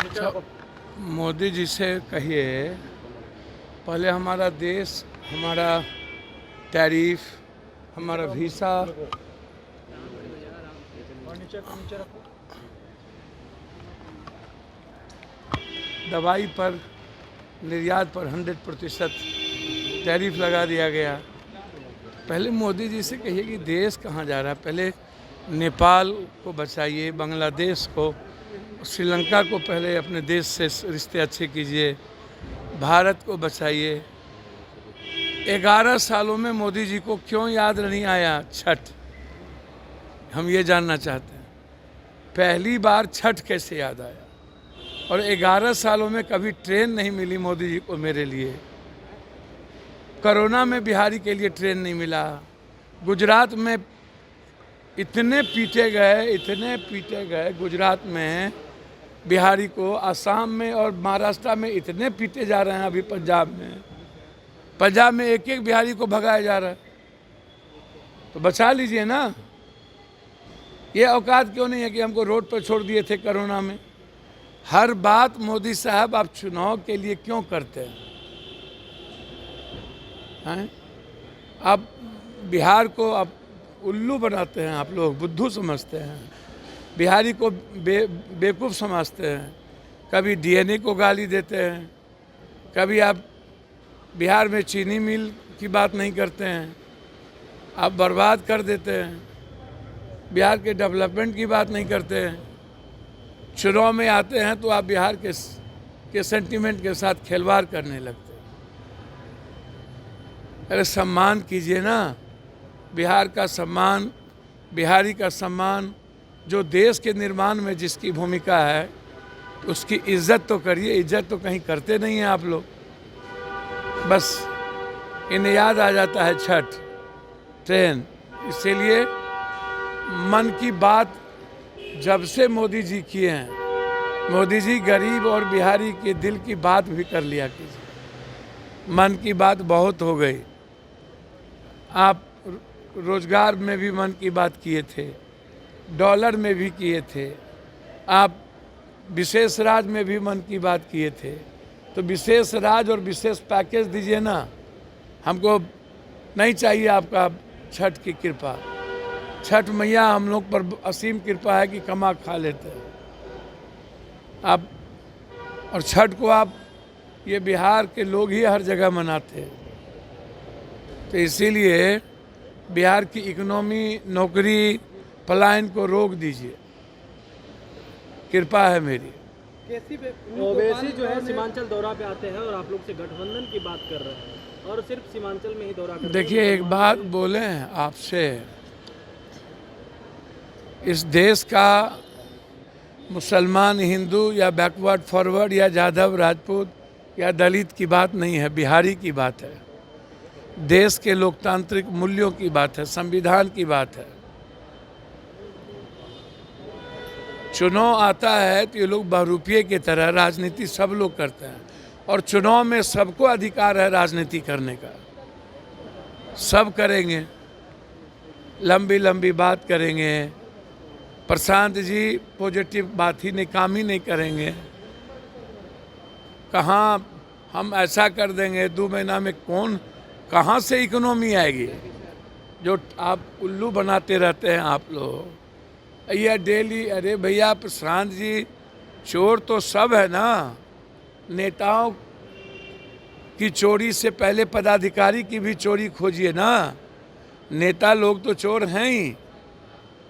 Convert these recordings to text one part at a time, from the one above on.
अच्छा, मोदी जी से कहिए पहले हमारा देश, हमारा टैरिफ, हमारा वीसा, दवाई पर निर्यात पर 100% टैरिफ लगा दिया गया। पहले मोदी जी से कहिए कि देश कहाँ जा रहा है। पहले नेपाल को बचाइए, बांग्लादेश को, श्रीलंका को पहले अपने देश से रिश्ते अच्छे कीजिए, भारत को बचाइए। 11 सालों में मोदी जी को क्यों याद नहीं आया छठ, हम ये जानना चाहते हैं। पहली बार छठ कैसे याद आया? और 11 सालों में कभी ट्रेन नहीं मिली मोदी जी को मेरे लिए। कोरोना में बिहारी के लिए ट्रेन नहीं मिला। गुजरात में इतने पीटे गए गुजरात में बिहारी को। आसाम में और महाराष्ट्र में इतने पीटे जा रहे हैं। अभी पंजाब में एक एक बिहारी को भगाया जा रहा है। तो बचा लीजिए ना। ये औकात क्यों नहीं है कि हमको रोड पर छोड़ दिए थे कोरोना में। हर बात मोदी साहब आप चुनाव के लिए क्यों करते हैं? आप बिहार को आप उल्लू बनाते हैं, आप लोग बुद्धू समझते हैं, बिहारी को बेवकूफ़ समझते हैं। कभी डीएनए को गाली देते हैं, कभी आप बिहार में चीनी मिल की बात नहीं करते हैं, आप बर्बाद कर देते हैं। बिहार के डेवलपमेंट की बात नहीं करते हैं। चुनाव में आते हैं तो आप बिहार के सेंटीमेंट के साथ खिलवाड़ करने लगते हैं। अरे सम्मान कीजिए ना, बिहार का सम्मान, बिहारी का सम्मान, जो देश के निर्माण में जिसकी भूमिका है उसकी इज्जत तो करिए। इज्जत तो कहीं करते नहीं हैं आप लोग। बस इन्हें याद आ जाता है छठ, ट्रेन। इसीलिए मन की बात जब से मोदी जी किए हैं, मोदी जी गरीब और बिहारी के दिल की बात भी कर लिया कीजिए। मन की बात बहुत हो गई। आप रोजगार में भी मन की बात किए थे, डॉलर में भी किए थे, आप विशेष राज में भी मन की बात किए थे। तो विशेष राज और विशेष पैकेज दीजिए ना। हमको नहीं चाहिए आपका छठ की कृपा। छठ मैया हम लोग पर असीम कृपा है कि कमा खा लेते हैं आप। और छठ को आप, ये बिहार के लोग ही हर जगह मनाते हैं। तो इसीलिए बिहार की इकोनॉमी, नौकरी, पलायन को रोक दीजिए, कृपा है मेरी। ओवैसी जो है सीमांचल दौरा पे आते हैं और आप लोग से गठबंधन की बात कर रहे हैं और सिर्फ सीमांचल में ही दौरा करते हैं। देखिए, एक बात बोले आपसे, इस देश का मुसलमान, हिंदू या बैकवर्ड फॉरवर्ड या यादव, राजपूत या दलित की बात नहीं है, बिहारी की बात है। देश के लोकतांत्रिक मूल्यों की बात है, संविधान की बात है। चुनाव आता है तो ये लोग बहरूपिये की तरह राजनीति सब लोग करते हैं। और चुनाव में सबको अधिकार है राजनीति करने का। सब करेंगे, लंबी लंबी बात करेंगे। प्रशांत जी पॉजिटिव बात ही नहीं, काम ही नहीं करेंगे। कहाँ हम ऐसा कर देंगे 2 महीना में, कहाँ से इकोनॉमी आएगी? जो आप उल्लू बनाते रहते हैं आप लोग ये डेली। अरे भैया प्रशांत जी, चोर तो सब है ना। नेताओं की चोरी से पहले पदाधिकारी की भी चोरी खोजिए ना। नेता लोग तो चोर हैं ही,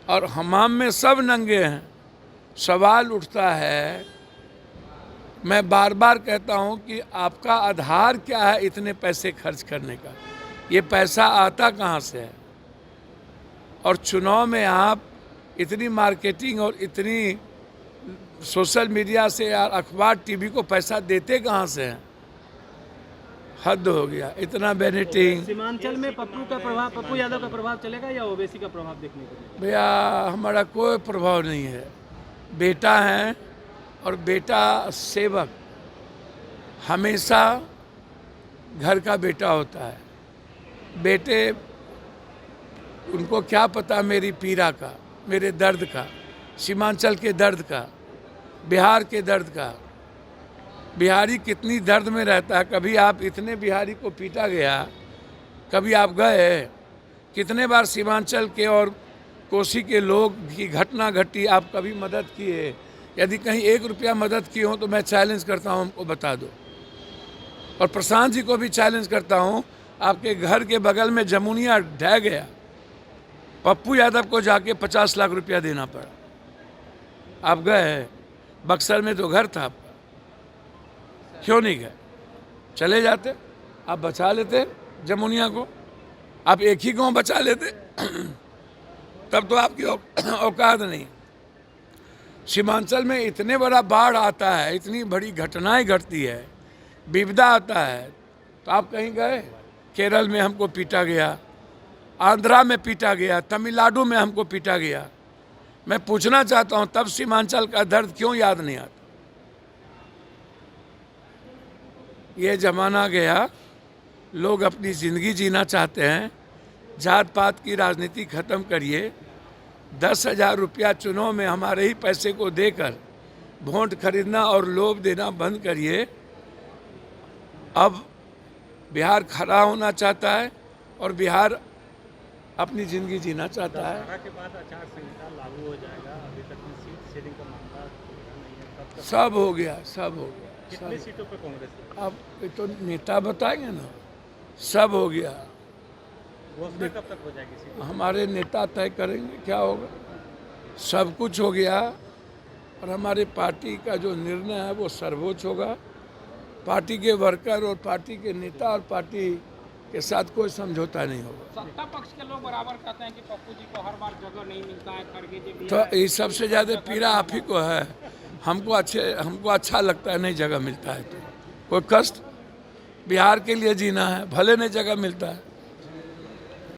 और हमाम में सब नंगे हैं। सवाल उठता है, मैं बार बार कहता हूं कि आपका आधार क्या है इतने पैसे खर्च करने का? ये पैसा आता कहां से है? और चुनाव में आप इतनी मार्केटिंग और इतनी सोशल मीडिया से या अखबार, टीवी को पैसा देते कहां से हैं? हद हो गया, इतना बेनिटिंग। सीमांचल में पप्पू यादव का प्रभाव चलेगा या ओवैसी का प्रभाव देखने को मिलेगा? भैया हमारा कोई प्रभाव नहीं है। बेटा है और बेटा सेवक हमेशा घर का बेटा होता है। बेटे, उनको क्या पता मेरी पीड़ा का, मेरे दर्द का, सीमांचल के दर्द का। बिहार के दर्द का। बिहारी कितनी दर्द में रहता है। कभी आप इतने बिहारी को पीटा गया, कभी आप गए, कितने बार सीमांचल के और कोसी के लोग की घटना घटी, आप कभी मदद किए? यदि कहीं 1 रुपया मदद किए हो तो मैं चैलेंज करता हूँ, हमको बता दो। और प्रशांत जी को भी चैलेंज करता हूँ, आपके घर के बगल में जमुनिया ढह गया, पप्पू यादव को जाके 50 लाख रुपया देना पड़ा। आप गए, बक्सर में तो घर था आपका, क्यों नहीं गए? चले जाते, आप बचा लेते जमुनिया को, आप एक ही गांव बचा लेते तब तो आपकी औकात नहीं। सीमांचल में इतने बड़ा बाढ़ आता है, इतनी बड़ी घटनाएं घटती है, विपदा आता है, तो आप कहीं गए? केरल में हमको पीटा गया, आंध्रा में पीटा गया, तमिलनाडु में हमको पीटा गया। मैं पूछना चाहता हूं, तब सीमांचल का दर्द क्यों याद नहीं आता? ये जमाना गया, लोग अपनी ज़िंदगी जीना चाहते हैं। जात पात की राजनीति ख़त्म करिए। 10,000 रुपया चुनाव में हमारे ही पैसे को देकर वोट खरीदना और लोभ देना बंद करिए। अब बिहार खड़ा होना चाहता है और बिहार अपनी ज़िंदगी जीना चाहता है। के बाद आचार संहिता लागू हो जाएगा। अभी तक सीट शेयरिंग का मामला नहीं है, कब तक? सब हो गया, सब हो गया। कितनी सीटों पे कांग्रेस? अब ये तो नेता बताएंगे ना। सब हो गया। घोषणा कब तक हो जाएगी सीट? हमारे नेता तय करेंगे क्या होगा। सब कुछ हो गया और हमारे पार्टी का जो निर्णय है वो सर्वोच्च होगा। पार्टी के वर्कर और पार्टी के नेता और पार्टी के साथ कोई समझौता नहीं होगा। सत्ता पक्ष के लोग बराबर कहते हैं कि पप्पू जी को हर बार जगह नहीं मिलता है, खड़गे जी भी तो ये सबसे ज़्यादा पीड़ा आप ही को है। हमको अच्छा लगता है नहीं जगह मिलता है तो कोई कष्ट। बिहार के लिए जीना है, भले नहीं जगह मिलता है।